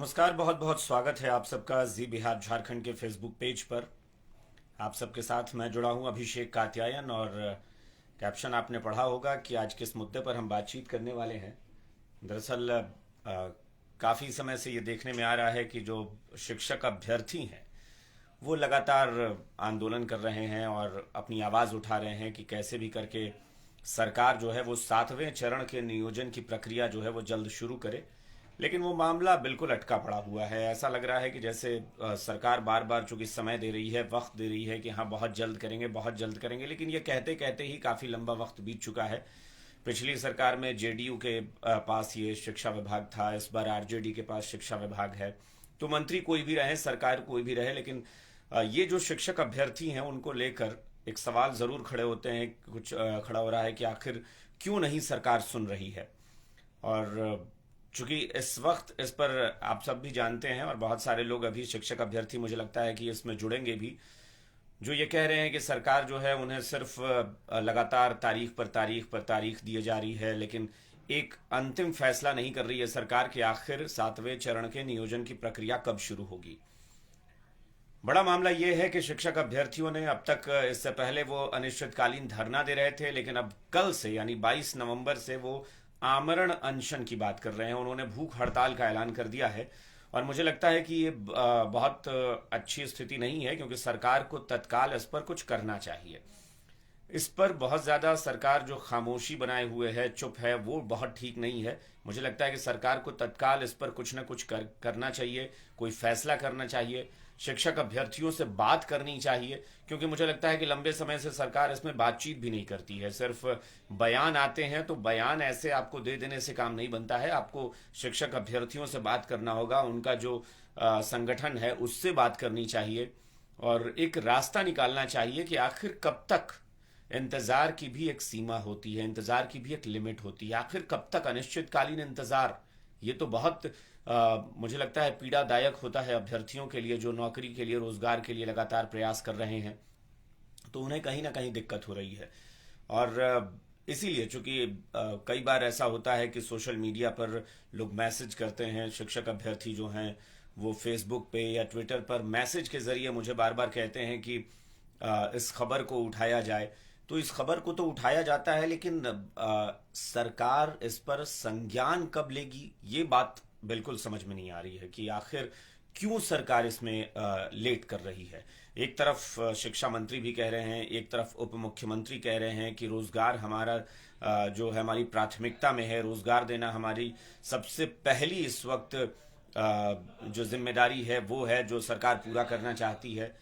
नमस्कार। बहुत बहुत स्वागत है आप सबका जी बिहार झारखंड के फेसबुक पेज पर। आप सबके साथ मैं जुड़ा हूं अभिषेक कात्यायन। और कैप्शन आपने पढ़ा होगा कि आज किस मुद्दे पर हम बातचीत करने वाले हैं। दरअसल काफ़ी समय से ये देखने में आ रहा है कि जो शिक्षक अभ्यर्थी हैं वो लगातार आंदोलन कर रहे हैं और अपनी आवाज़ उठा रहे हैं कि कैसे भी करके सरकार जो है वो 7वें चरण के नियोजन की प्रक्रिया जो है वो जल्द शुरू करे। लेकिन वो मामला बिल्कुल अटका पड़ा हुआ है। ऐसा लग रहा है कि जैसे सरकार बार बार चूंकि समय दे रही है, वक्त दे रही है कि हाँ बहुत जल्द करेंगे बहुत जल्द करेंगे, लेकिन ये कहते कहते ही काफ़ी लंबा वक्त बीत चुका है। पिछली सरकार में जेडीयू के पास ये शिक्षा विभाग था, इस बार आरजेडी के पास शिक्षा विभाग है। तो मंत्री कोई भी रहे, सरकार कोई भी रहे, लेकिन ये जो शिक्षक अभ्यर्थी हैं उनको लेकर एक सवाल जरूर खड़े होते हैं। कुछ खड़ा हो रहा है कि आखिर क्यों नहीं सरकार सुन रही है। और चूंकि इस वक्त इस पर आप सब भी जानते हैं और बहुत सारे लोग अभी शिक्षक अभ्यर्थी मुझे लगता है कि इसमें जुड़ेंगे भी, जो ये कह रहे हैं कि सरकार जो है उन्हें सिर्फ लगातार तारीख पर तारीख दिए जा रही है, लेकिन एक अंतिम फैसला नहीं कर रही है सरकार कि आखिर 7वें चरण के नियोजन की प्रक्रिया कब शुरू होगी। बड़ा मामला यह है कि शिक्षक अभ्यर्थियों ने अब तक, इससे पहले वो अनिश्चितकालीन धरना दे रहे थे, लेकिन अब कल से यानी 22 नवंबर से वो आमरण अनशन की बात कर रहे हैं। उन्होंने भूख हड़ताल का ऐलान कर दिया है। और मुझे लगता है कि ये बहुत अच्छी स्थिति नहीं है, क्योंकि सरकार को तत्काल इस पर कुछ करना चाहिए। इस पर बहुत ज़्यादा सरकार जो खामोशी बनाए हुए है, चुप है, वो बहुत ठीक नहीं है। मुझे लगता है कि सरकार को तत्काल इस पर कुछ ना कुछ करना चाहिए, कोई फैसला करना चाहिए, शिक्षक अभ्यर्थियों से बात करनी चाहिए। क्योंकि मुझे लगता है कि लंबे समय से सरकार इसमें बातचीत भी नहीं करती है, सिर्फ बयान आते हैं। तो बयान ऐसे आपको दे देने से काम नहीं बनता है, आपको शिक्षक अभ्यर्थियों से बात करना होगा, उनका जो संगठन है उससे बात करनी चाहिए और एक रास्ता निकालना चाहिए कि आखिर कब तक। इंतजार की भी एक सीमा होती है, इंतजार की भी एक लिमिट होती है। आखिर कब तक अनिश्चितकालीन इंतजार? ये तो बहुत मुझे लगता है पीड़ादायक होता है अभ्यर्थियों के लिए, जो नौकरी के लिए, रोजगार के लिए लगातार प्रयास कर रहे हैं। तो उन्हें कहीं ना कहीं दिक्कत हो रही है। और इसीलिए चूंकि कई बार ऐसा होता है कि सोशल मीडिया पर लोग मैसेज करते हैं, शिक्षक अभ्यर्थी जो हैं वो फेसबुक पे या ट्विटर पर मैसेज के जरिए मुझे बार बार कहते हैं कि इस खबर को उठाया जाए। तो इस खबर को तो उठाया जाता है, लेकिन सरकार इस पर संज्ञान कब लेगी, ये बात बिल्कुल समझ में नहीं आ रही है कि आखिर क्यों सरकार इसमें लेट कर रही है। एक तरफ शिक्षा मंत्री भी कह रहे हैं, एक तरफ उप मुख्यमंत्री कह रहे हैं कि रोजगार हमारा जो है हमारी प्राथमिकता में है, रोजगार देना हमारी सबसे पहली इस वक्त जो जिम्मेदारी है वो है, जो सरकार पूरा करना चाहती है।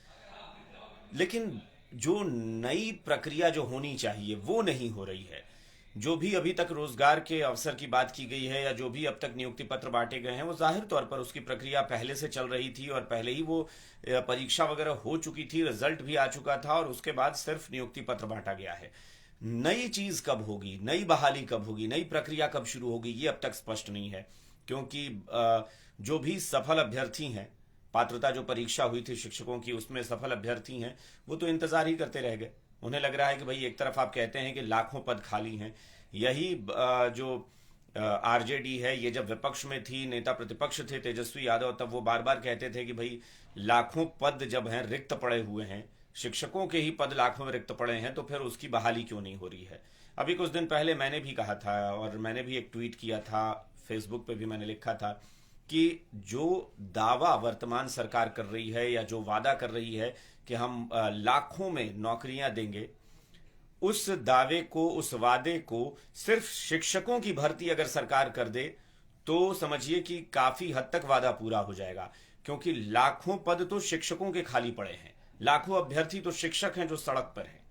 लेकिन जो नई प्रक्रिया जो होनी चाहिए वो नहीं हो रही है। जो भी अभी तक रोजगार के अवसर की बात की गई है या जो भी अब तक नियुक्ति पत्र बांटे गए हैं, वो जाहिर तौर पर उसकी प्रक्रिया पहले से चल रही थी और पहले ही वो परीक्षा वगैरह हो चुकी थी, रिजल्ट भी आ चुका था और उसके बाद सिर्फ नियुक्ति पत्र बांटा गया है। नई चीज कब होगी, नई बहाली कब होगी, नई प्रक्रिया कब शुरू होगी, ये अब तक स्पष्ट नहीं है। क्योंकि जो भी सफल अभ्यर्थी हैं, पात्रता जो परीक्षा हुई थी शिक्षकों की उसमें सफल अभ्यर्थी हैं, वो तो इंतजार ही करते रह गए। उन्हें लग रहा है कि भाई एक तरफ आप कहते हैं कि लाखों पद खाली हैं, यही जो आरजेडी है, ये जब विपक्ष में थी, नेता प्रतिपक्ष थे तेजस्वी यादव, तब वो बार बार कहते थे कि भाई लाखों पद जब हैं रिक्त पड़े हुए हैं, शिक्षकों के ही पद लाखों में रिक्त पड़े हैं, तो फिर उसकी बहाली क्यों नहीं हो रही है। अभी कुछ दिन पहले मैंने भी कहा था और मैंने भी एक ट्वीट किया था, फेसबुक पे भी मैंने लिखा था कि जो दावा वर्तमान सरकार कर रही है या जो वादा कर रही है कि हम लाखों में नौकरियां देंगे, उस दावे को, उस वादे को सिर्फ शिक्षकों की भर्ती अगर सरकार कर दे तो समझिए कि काफी हद तक वादा पूरा हो जाएगा। क्योंकि लाखों पद तो शिक्षकों के खाली पड़े हैं, लाखों अभ्यर्थी तो शिक्षक हैं जो सड़क पर हैं।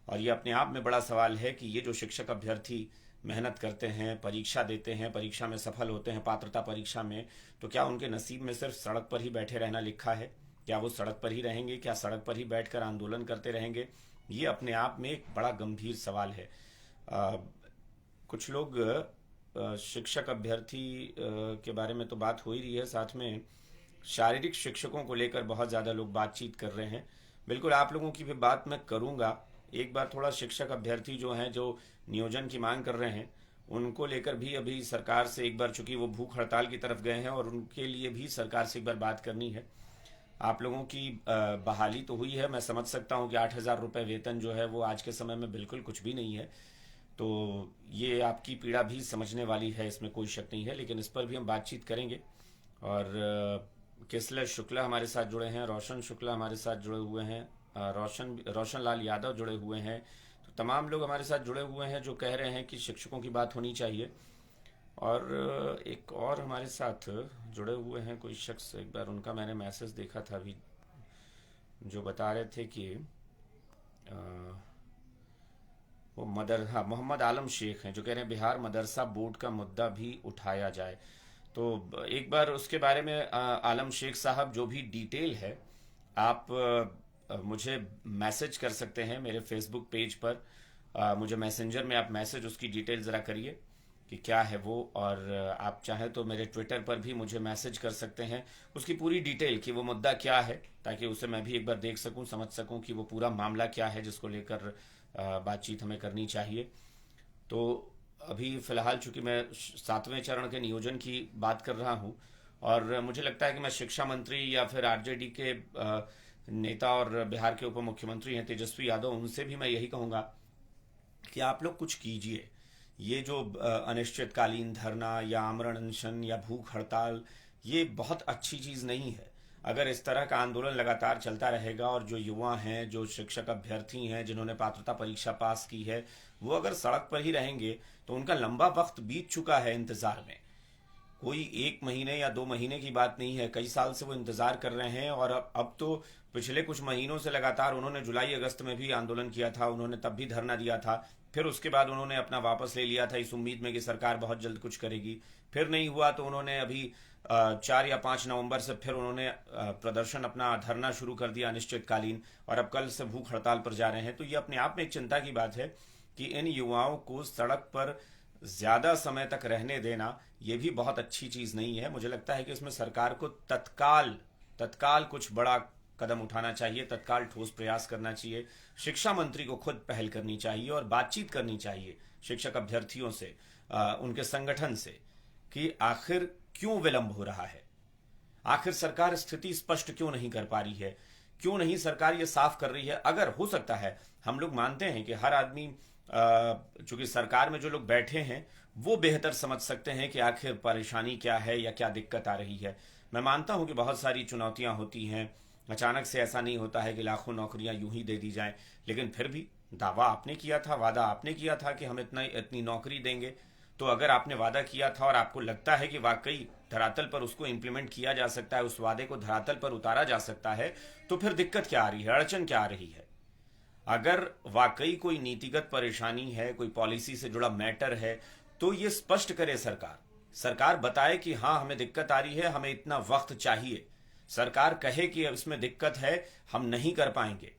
और ये अपने आप में बड़ा सवाल है कि ये जो शिक्षक अभ्यर्थी मेहनत करते हैं, परीक्षा देते हैं, परीक्षा में सफल होते हैं, पात्रता परीक्षा में, तो क्या उनके नसीब में सिर्फ सड़क पर ही बैठे रहना लिखा है? क्या वो सड़क पर ही रहेंगे? क्या सड़क पर ही बैठकर आंदोलन करते रहेंगे? ये अपने आप में एक बड़ा गंभीर सवाल है। आ, कुछ लोग शिक्षक अभ्यर्थी के बारे में तो बात हो ही रही है, साथ में शारीरिक शिक्षकों को लेकर बहुत ज़्यादा लोग बातचीत कर रहे हैं। बिल्कुल आप लोगों की भी बात मैं करूंगा। एक बार थोड़ा शिक्षक अभ्यर्थी जो हैं, जो नियोजन की मांग कर रहे हैं, उनको लेकर भी अभी सरकार से एक बार, चूंकि वो भूख हड़ताल की तरफ गए हैं, और उनके लिए भी सरकार से एक बार बात करनी है। आप लोगों की बहाली तो हुई है, मैं समझ सकता हूँ कि 8,000 रुपये वेतन जो है वो आज के समय में बिल्कुल कुछ भी नहीं है। तो ये आपकी पीड़ा भी समझने वाली है, इसमें कोई शक नहीं है, लेकिन इस पर भी हम बातचीत करेंगे। और किसलय शुक्ला हमारे साथ जुड़े हैं, रोशन शुक्ला हमारे साथ जुड़े हुए हैं, रोशन लाल यादव जुड़े हुए हैं। तो तमाम लोग हमारे साथ जुड़े हुए हैं जो कह रहे हैं कि शिक्षकों की बात होनी चाहिए। और एक और हमारे साथ जुड़े हुए हैं कोई शख्स, एक बार उनका मैंने मैसेज देखा था अभी, जो बता रहे थे कि अ, वो हाँ, मोहम्मद आलम शेख हैं, जो कह रहे हैं बिहार मदरसा बोर्ड का मुद्दा भी उठाया जाए। तो एक बार उसके बारे में आलम शेख साहब जो भी डिटेल है, आप मुझे मैसेज कर सकते हैं मेरे फेसबुक पेज पर। मुझे मैसेंजर में आप मैसेज उसकी डिटेल ज़रा करिए कि क्या है वो। और आप चाहें तो मेरे ट्विटर पर भी मुझे मैसेज कर सकते हैं उसकी पूरी डिटेल कि वो मुद्दा क्या है, ताकि उसे मैं भी एक बार देख सकूं, समझ सकूं कि वो पूरा मामला क्या है जिसको लेकर बातचीत हमें करनी चाहिए। तो अभी फ़िलहाल चूंकि मैं 7वें चरण के नियोजन की बात कर रहा हूं, और मुझे लगता है कि मैं शिक्षा मंत्री या फिर आरजेडी के नेता और बिहार के उप मुख्यमंत्री हैं तेजस्वी यादव, उनसे भी मैं यही कहूँगा कि आप लोग कुछ कीजिए। ये जो अनिश्चितकालीन धरना या आमरण अनशन या भूख हड़ताल, ये बहुत अच्छी चीज़ नहीं है। अगर इस तरह का आंदोलन लगातार चलता रहेगा और जो युवा हैं, जो शिक्षक अभ्यर्थी हैं, जिन्होंने पात्रता परीक्षा पास की है, वो अगर सड़क पर ही रहेंगे तो उनका लंबा वक्त बीत चुका है इंतज़ार में। कोई 1 महीने या 2 महीने की बात नहीं है, कई साल से वो इंतजार कर रहे हैं। और अब तो पिछले कुछ महीनों से लगातार उन्होंने जुलाई अगस्त में भी आंदोलन किया था, उन्होंने तब भी धरना दिया था। फिर उसके बाद उन्होंने अपना वापस ले लिया था इस उम्मीद में कि सरकार बहुत जल्द कुछ करेगी। फिर नहीं हुआ तो उन्होंने अभी 4 या 5 नवंबर से फिर उन्होंने प्रदर्शन, अपना धरना शुरू कर दिया अनिश्चितकालीन, और अब कल से भूख हड़ताल पर जा रहे हैं। तो ये अपने आप में एक चिंता की बात है कि इन युवाओं को सड़क पर ज्यादा समय तक रहने देना ये भी बहुत अच्छी चीज नहीं है। मुझे लगता है कि इसमें सरकार को तत्काल तत्काल कुछ बड़ा कदम उठाना चाहिए, तत्काल ठोस प्रयास करना चाहिए। शिक्षा मंत्री को खुद पहल करनी चाहिए और बातचीत करनी चाहिए शिक्षक अभ्यर्थियों से, उनके संगठन से, कि आखिर क्यों विलंब हो रहा है, आखिर सरकार स्थिति स्पष्ट क्यों नहीं कर पा रही है, क्यों नहीं सरकार ये साफ कर रही है। अगर हो सकता है, हम लोग मानते हैं कि हर आदमी, चूंकि सरकार में जो लोग बैठे हैं वो बेहतर समझ सकते हैं कि आखिर परेशानी क्या है या क्या दिक्कत आ रही है। मैं मानता हूं कि बहुत सारी चुनौतियां होती हैं, अचानक से ऐसा नहीं होता है कि लाखों नौकरियां यूं ही दे दी जाएं। लेकिन फिर भी दावा आपने किया था, वादा आपने किया था कि हम इतना इतनी नौकरी देंगे। तो अगर आपने वादा किया था और आपको लगता है कि वाकई धरातल पर उसको इम्प्लीमेंट किया जा सकता है, उस वादे को धरातल पर उतारा जा सकता है, तो फिर दिक्कत क्या आ रही है, अड़चन क्या आ रही है। अगर वाकई कोई नीतिगत परेशानी है, कोई पॉलिसी से जुड़ा मैटर है, तो ये स्पष्ट करे सरकार। सरकार बताए कि हाँ हमें दिक्कत आ रही है, हमें इतना वक्त चाहिए। सरकार कहे कि इसमें दिक्कत है, हम नहीं कर पाएंगे।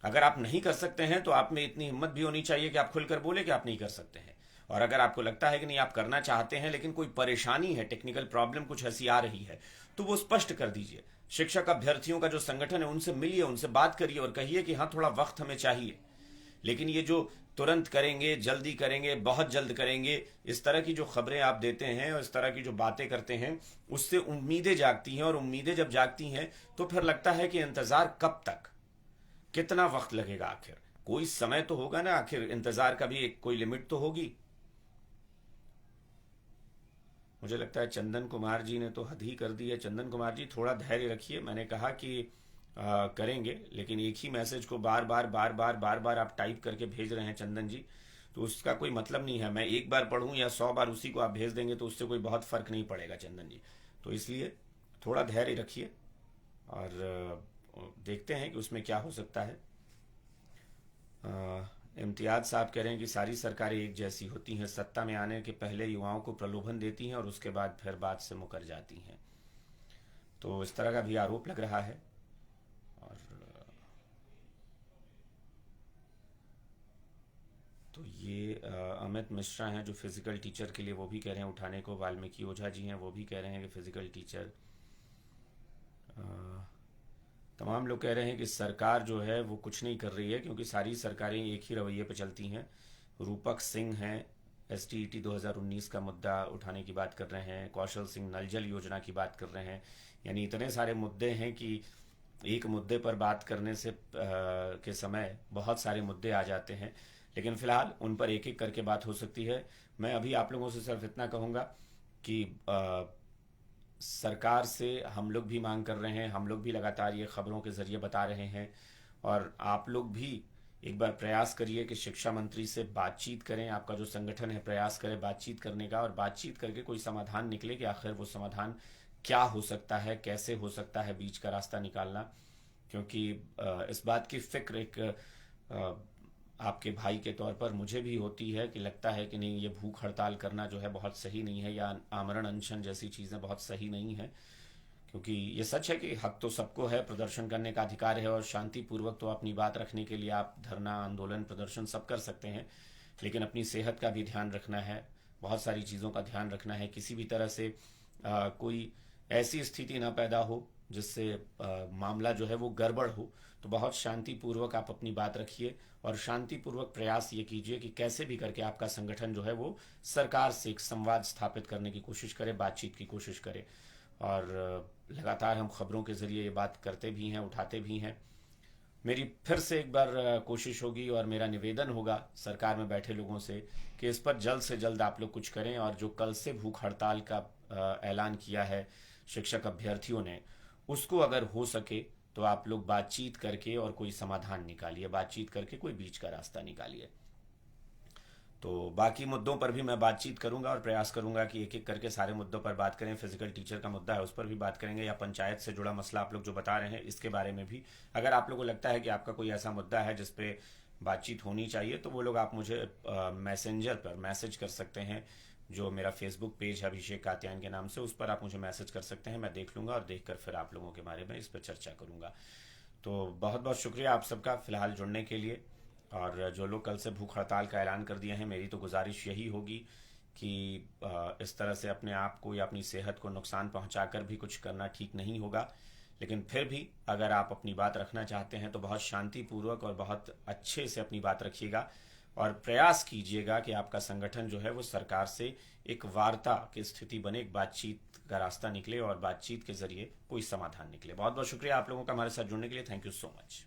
अगर आप नहीं कर सकते हैं तो आप में इतनी हिम्मत भी होनी चाहिए कि आप खुलकर बोले कि आप नहीं कर सकते हैं। और अगर आपको लगता है कि नहीं आप करना चाहते हैं लेकिन कोई परेशानी है, टेक्निकल प्रॉब्लम कुछ ऐसी आ रही है, तो वो स्पष्ट कर दीजिए। शिक्षक अभ्यर्थियों का जो संगठन है उनसे मिलिए, उनसे बात करिए और कहिए कि हाँ थोड़ा वक्त हमें चाहिए। लेकिन ये जो तुरंत करेंगे, जल्दी करेंगे, बहुत जल्द करेंगे, इस तरह की जो खबरें आप देते हैं और इस तरह की जो बातें करते हैं, उससे उम्मीदें जागती हैं। और उम्मीदें जब जागती हैं तो फिर लगता है कि इंतजार कब तक, कितना वक्त लगेगा, आखिर कोई समय तो होगा ना, आखिर इंतजार का भी एक कोई लिमिट तो होगी। मुझे लगता है चंदन कुमार जी ने तो हद ही कर दी है। चंदन कुमार जी थोड़ा धैर्य रखिए, मैंने कहा कि करेंगे, लेकिन एक ही मैसेज को बार बार बार बार बार बार आप टाइप करके भेज रहे हैं चंदन जी, तो उसका कोई मतलब नहीं है। मैं एक बार पढ़ूं या 100 बार उसी को आप भेज देंगे तो उससे कोई बहुत फर्क नहीं पड़ेगा चंदन जी। तो इसलिए थोड़ा धैर्य रखिए और देखते हैं कि उसमें क्या हो सकता है। इम्तियाज साहब कह रहे हैं कि सारी सरकारें एक जैसी होती हैं, सत्ता में आने के पहले युवाओं को प्रलोभन देती हैं और उसके बाद फिर बात से मुकर जाती हैं। तो इस तरह का भी आरोप लग रहा है। और तो ये अमित मिश्रा हैं जो फिजिकल टीचर के लिए, वो भी कह रहे हैं उठाने को। वाल्मीकि ओझा जी हैं, वो भी कह रहे हैं कि फिजिकल टीचर। तमाम लोग कह रहे हैं कि सरकार जो है वो कुछ नहीं कर रही है क्योंकि सारी सरकारें एक ही रवैये पर चलती हैं। रूपक सिंह हैं, STET 2019 का मुद्दा उठाने की बात कर रहे हैं, कौशल सिंह नल जल योजना की बात कर रहे हैं। यानी इतने सारे मुद्दे हैं कि एक मुद्दे पर बात करने से के समय बहुत सारे मुद्दे आ जाते हैं। लेकिन फिलहाल उन पर एक एक करके बात हो सकती है। मैं अभी आप लोगों से सिर्फ इतना कहूँगा कि सरकार से हम लोग भी मांग कर रहे हैं, हम लोग भी लगातार ये खबरों के जरिए बता रहे हैं, और आप लोग भी एक बार प्रयास करिए कि शिक्षा मंत्री से बातचीत करें। आपका जो संगठन है प्रयास करे बातचीत करने का, और बातचीत करके कोई समाधान निकले कि आखिर वो समाधान क्या हो सकता है, कैसे हो सकता है बीच का रास्ता निकालना। क्योंकि इस बात की फिक्र एक आपके भाई के तौर पर मुझे भी होती है कि लगता है कि नहीं, ये भूख हड़ताल करना जो है बहुत सही नहीं है, या आमरण अनशन जैसी चीज़ें बहुत सही नहीं है। क्योंकि ये सच है कि हक तो सबको है, प्रदर्शन करने का अधिकार है, और शांतिपूर्वक तो अपनी बात रखने के लिए आप धरना, आंदोलन, प्रदर्शन सब कर सकते हैं। लेकिन अपनी सेहत का भी ध्यान रखना है, बहुत सारी चीज़ों का ध्यान रखना है। किसी भी तरह से कोई ऐसी स्थिति ना पैदा हो जिससे मामला जो है वो गड़बड़ हो। तो बहुत शांतिपूर्वक आप अपनी बात रखिए, और शांतिपूर्वक प्रयास ये कीजिए कि कैसे भी करके आपका संगठन जो है वो सरकार से एक संवाद स्थापित करने की कोशिश करे, बातचीत की कोशिश करे। और लगातार हम खबरों के ज़रिए ये बात करते भी हैं, उठाते भी हैं। मेरी फिर से एक बार कोशिश होगी और मेरा निवेदन होगा सरकार में बैठे लोगों से कि इस पर जल्द से जल्द आप लोग कुछ करें, और जो कल से भूख हड़ताल का ऐलान किया है शिक्षक अभ्यर्थियों ने, उसको अगर हो सके तो आप लोग बातचीत करके और कोई समाधान निकालिए, बातचीत करके कोई बीच का रास्ता निकालिए। तो बाकी मुद्दों पर भी मैं बातचीत करूंगा और प्रयास करूंगा कि एक एक करके सारे मुद्दों पर बात करें। फिजिकल टीचर का मुद्दा है उस पर भी बात करेंगे, या पंचायत से जुड़ा मसला आप लोग जो बता रहे हैं इसके बारे में भी। अगर आप लोगों को लगता है कि आपका कोई ऐसा मुद्दा है जिस पे बातचीत होनी चाहिए, तो वो लोग आप मुझे मैसेंजर पर मैसेज कर सकते हैं। जो मेरा फेसबुक पेज है अभिषेक कात्यायन के नाम से, उस पर आप मुझे मैसेज कर सकते हैं। मैं देख लूंगा और देखकर फिर आप लोगों के बारे में इस पर चर्चा करूंगा। तो बहुत बहुत शुक्रिया आप सबका फिलहाल जुड़ने के लिए। और जो लोग कल से भूख हड़ताल का ऐलान कर दिए हैं, मेरी तो गुजारिश यही होगी कि इस तरह से अपने आप को या अपनी सेहत को नुकसान पहुंचाकर भी कुछ करना ठीक नहीं होगा। लेकिन फिर भी अगर आप अपनी बात रखना चाहते हैं तो बहुत शांतिपूर्वक और बहुत अच्छे से अपनी बात रखिएगा, और प्रयास कीजिएगा कि आपका संगठन जो है वो सरकार से एक वार्ता की स्थिति बने, एक बातचीत का रास्ता निकले, और बातचीत के जरिए कोई समाधान निकले। बहुत बहुत शुक्रिया आप लोगों का हमारे साथ जुड़ने के लिए। Thank you so much.